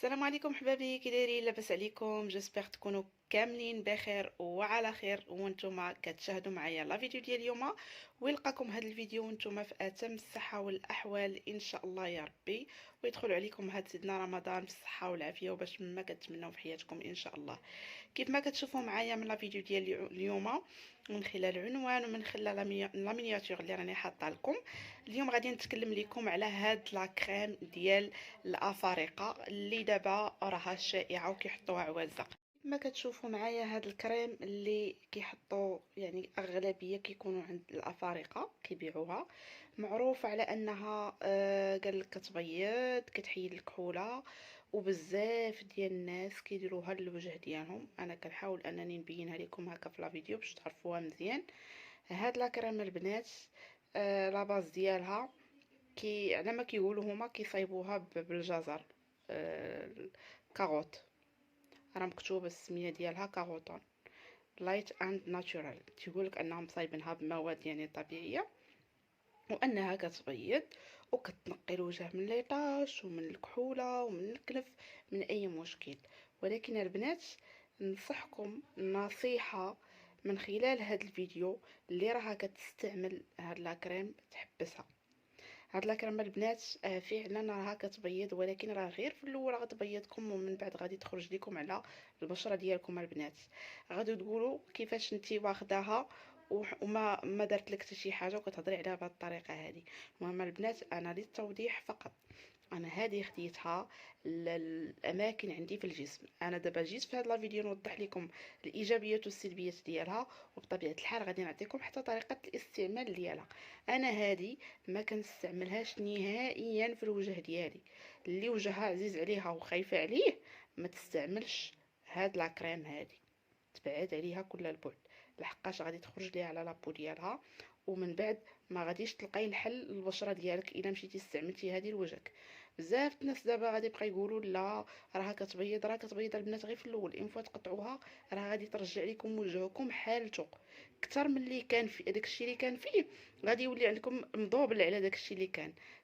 السلام عليكم حبابي، كي دايرين؟ لاباس عليكم؟ جيسبر تكونوا كاملين بخير وعلى خير وانتم كتشاهدوا معايا لا فيديو ديال اليوم. ويلقاكم هذا الفيديو وانتم في اتم الصحه والاحوال ان شاء الله يا ربي، ويدخل عليكم هاد سيدنا رمضان في الصحه والعافيه وباش ما كتمنوا في حياتكم ان شاء الله. كيف ما كتشوفوا معايا من لا فيديو ديال اليوم، من خلال العنوان ومن خلال لا مينياتور اللي راني حاطه لكم، اليوم غادي نتكلم لكم على هاد لا كريم ديال الافارقه اللي دابا راها شائعه وكيحطوها عوازه. كما كتشوفوا معايا هاد الكريم اللي كيحطوا يعني اغلبيه كيكونوا عند الافارقه كيبيعوها، معروف على انها قال لك كتبيض كتحيد الكحوله، وبزاف ديال الناس كيديروها للوجه ديالهم. انا كنحاول انني نبينها لكم هكا في لا فيديو باش تعرفوها مزيان. هاد لا كريم البنات لا باز ديالها كي على ما كيقولوا هما كيصايبوها بالجزر، كاروت، راه مكتوبه السميه ديالها كاروتون لايت اند ناتشورال. تيقولك انهم صايبينها بمواد يعني طبيعيه، وانها كتبيض وكتنقي الوجه من ليطاش ومن الكحوله ومن الكلف، من اي مشكل. ولكن البنات ننصحكم نصيحه من خلال هذا الفيديو، اللي راها كتستعمل هاد لا كريم تحبسها. هاد لاكريم البنات فعلا راها كتبيض، ولكن راه غير في الاول غتبيضكم ومن بعد غادي تخرج لكم على البشره ديالكم البنات. غادي تقولوا كيفاش نتي واخداها وما درت لك حتى شي حاجه وكتهضري عليها بهذه الطريقه هذه. المهم البنات انا للتوضيح خديتها انا هذه خديتها الاماكن عندي في الجسم. انا دابا جيت في هذا الفيديو نوضح لكم الايجابيات والسلبيات ديالها، وبطبيعه الحال غادي نعطيكم حتى طريقه الاستعمال ديالها. انا هذه ما كنستعملهاش نهائيا في الوجه ديالي. اللي وجهها عزيز عليها وخايفه عليه ما تستعملش هاد لا كريم هذه، تبعد عليها كل البعد، لحقاش غادي تخرج ليها على لابو ديالها، ومن بعد ما غاديش تلقاي الحل للبشره ديالك الا مشيتي استعملتي هذه لوجهك. بزاف الناس دابا غادي يبقى يقولوا لا راها كتبيض، راه كتبيض البنات غير في الاول، ان فوا تقطعوها راه غادي ترجع لكم وجهكم حالته اكثر من اللي كان في داكشي اللي كان فيه. غادي يولي عندكم مضوبل على داكشي اللي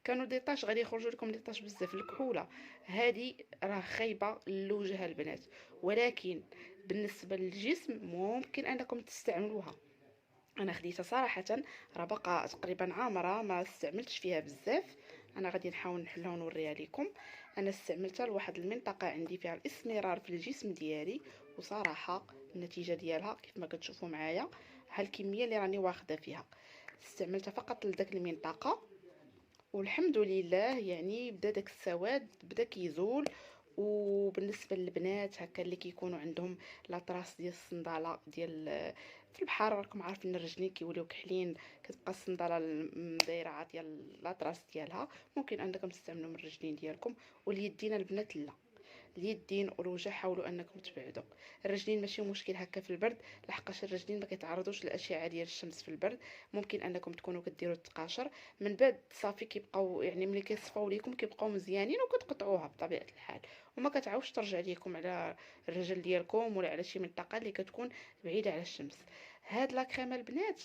كانوا ديطاش، غادي يخرجوا لكم ديطاش بزاف. الكحوله هذه راه خايبه للوجه البنات، ولكن بالنسبه للجسم ممكن انكم تستعملوها. انا خديتها صراحه، راه باقا تقريبا عامره ما استعملتش فيها بزاف. انا غادي نحاول نحلها ونوريها لكم. انا استعملتها لواحد المنطقه عندي فيها الاسمرار في الجسم ديالي، وصراحه النتيجه ديالها كيف ما كتشوفوا معايا، ها الكميه اللي راني واخده فيها استعملتها فقط لذاك المنطقه، والحمد لله يعني بدا داك السواد بدا كيزول. وبالنسبه للبنات هكا اللي كيكونوا عندهم لاطراس ديال الصنداله ديال في البحر، راكم عارفين الرجلين كيوليو كحلين، كتبقى الصنداله دايره ديال لاطراس ديالها، ممكن انكم تستعملوا من الرجلين ديالكم. واليدين البنات لا، اليدين والوجه حاولوا انكم تبعدوا. الرجلين ماشي مشكل هكا في البرد، لحقاش الرجلين ما كيتعرضوش للاشعه ديال الشمس في البرد، ممكن انكم تكونوا كديروا التقاشر من بعد صافي كيبقاو يعني ملي كيصفاو ليكم كيبقاو مزيانين وكتقطعوها بطبيعه الحال، وما كتعاودش ترجع ليكم على الرجل ديالكم ولا على شي منطقه اللي كتكون بعيده على الشمس. هاد لا كريم البنات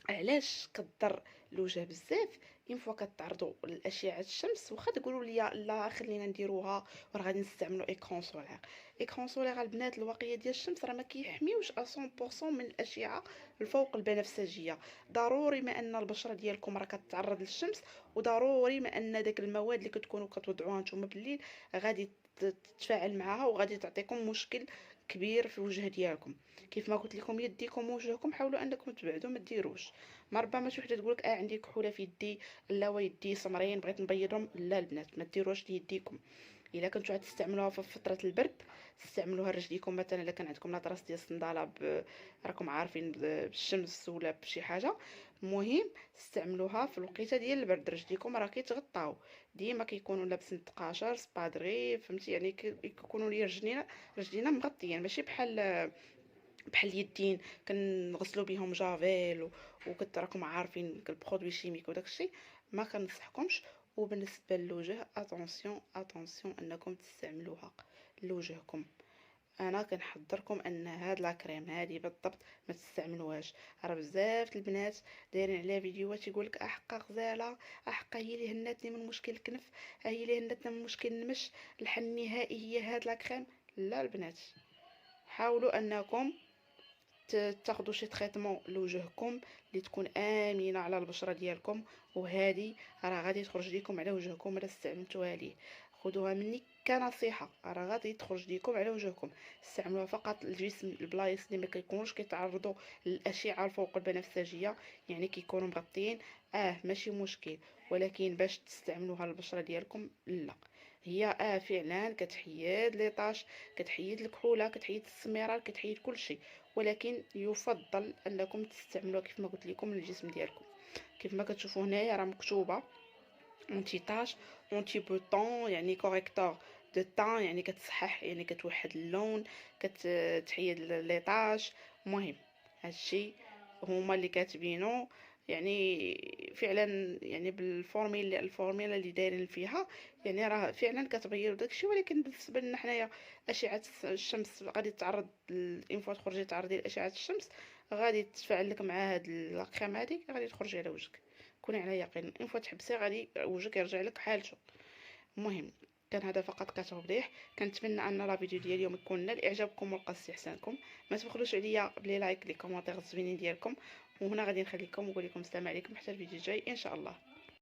علاش كضر الوجه بزاف؟ اين فوا كتعرضوا لاشعه الشمس، واخا تقولوا لي لا خلينا نديروها وراه غادي نستعملوا ايكرون سولير. ايكرون سولير البنات الواقيه ديال الشمس راه ما كيحميوش 100% من الاشعه الفوق البنفسجيه. ضروري ما ان البشره ديالكم راه كتعرض للشمس، وضروري ما ان داك المواد اللي كتكونوا كتوضعوها نتوما بالليل غادي تتفاعل معها وغادي تعطيكم مشكل كبير في الوجه ديالكم. كيف ما قلت لكم يديكم ووجهكم حاولوا انكم تبعدوا ما ديروش. ما ربما شي وحده تقولك عندي كحوله في يدي، لا ويدي سمرين بغيت نبيضهم، لا البنات ما ديروش ليديكم. الا كنتو غتستعملوها في فتره البرد استعملوها لرجليكم، مثلا الا كان عندكم لاطراس ديال الصنداله راكم عارفين بالشمس ولا بشي حاجه، المهم استعملوها في الوقيته ديال البرد. رجليكم راه كيتغطاو، ديما كيكونوا لابسين تقاشر سبادغي فهمتي، يعني كيكونوا لي رجلينا مغطيين، ماشي بحال اليدين كنغسلوا بهم جافيل راكم عارفين البرودوي شيميك وداكشي، ما كنصحكمش. وبالنسبه للوجه اتونسيون اتونسيون انكم تستعملوها لوجهكم. انا كنحذركم ان هاد لا كريم هادي بالضبط ما تستعملوهاش. راه بزاف البنات دايرين عليها فيديوهات يقولك احقا غزاله، احقا هي اللي هناتني من مشكل الكنف، هي اللي هناتنا من مشكل النمش، الحل النهائي هي هاد لا كريم. لا البنات، حاولوا انكم تاخدوا شي تريتمون لوجهكم اللي تكون امنه على البشره ديالكم، وهذه راه غادي تخرج لكم على وجهكم الا استعملتوها ليه. خذوها مني كنصيحه، راه غادي تخرج لكم على وجهكم. استعملوها فقط الجسم البلايص اللي ما كيكونوش كيتعرضوا للاشعه الفوق البنفسجيه، يعني كيكونوا مغطيين، ماشي مشكل. ولكن باش تستعملوها للبشره ديالكم لا، هي فعلا كتحيد لي طاش، كتحيد الكحوله، كتحيد السميرات، كتحيد كل شيء. ولكن يفضل انكم تستعملوها كيف ما قلت لكم للجسم ديالكم. كيف ما كتشوفوا هنايا راه مكتوبه اونتي تاش، اونتي بوطون، يعني كوريكتور دو طون، يعني كتصحح، يعني كتوحد اللون، كتحيد لي طاش. المهم هادشي هما اللي كاتبينو، يعني فعلا يعني الفورميلا اللي دايرين فيها، يعني راه فعلا كتبيض داكشي. ولكن بالنسبه لنا حنايا اشعه الشمس غادي تعرض اون فوا تخرجي تعرضي لاشعه الشمس، غادي تفعل لك مع هاد الكريم هادي، غادي تخرجي على وجهك. كوني على يقين اون فوا تحبسي غادي وجهك يرجع لك حالته. المهم كان هذا فقط كتوضيح. كنتمنى ان لا فيديو ديال اليوم يكون نال اعجابكم ولقى استحسانكم. ما تبخلوش عليا بلي لايك، لي كومونتير الزوينين ديالكم. وهنا غادي نخليكم ونقول لكم السلام عليكم حتى الفيديو الجاي ان شاء الله.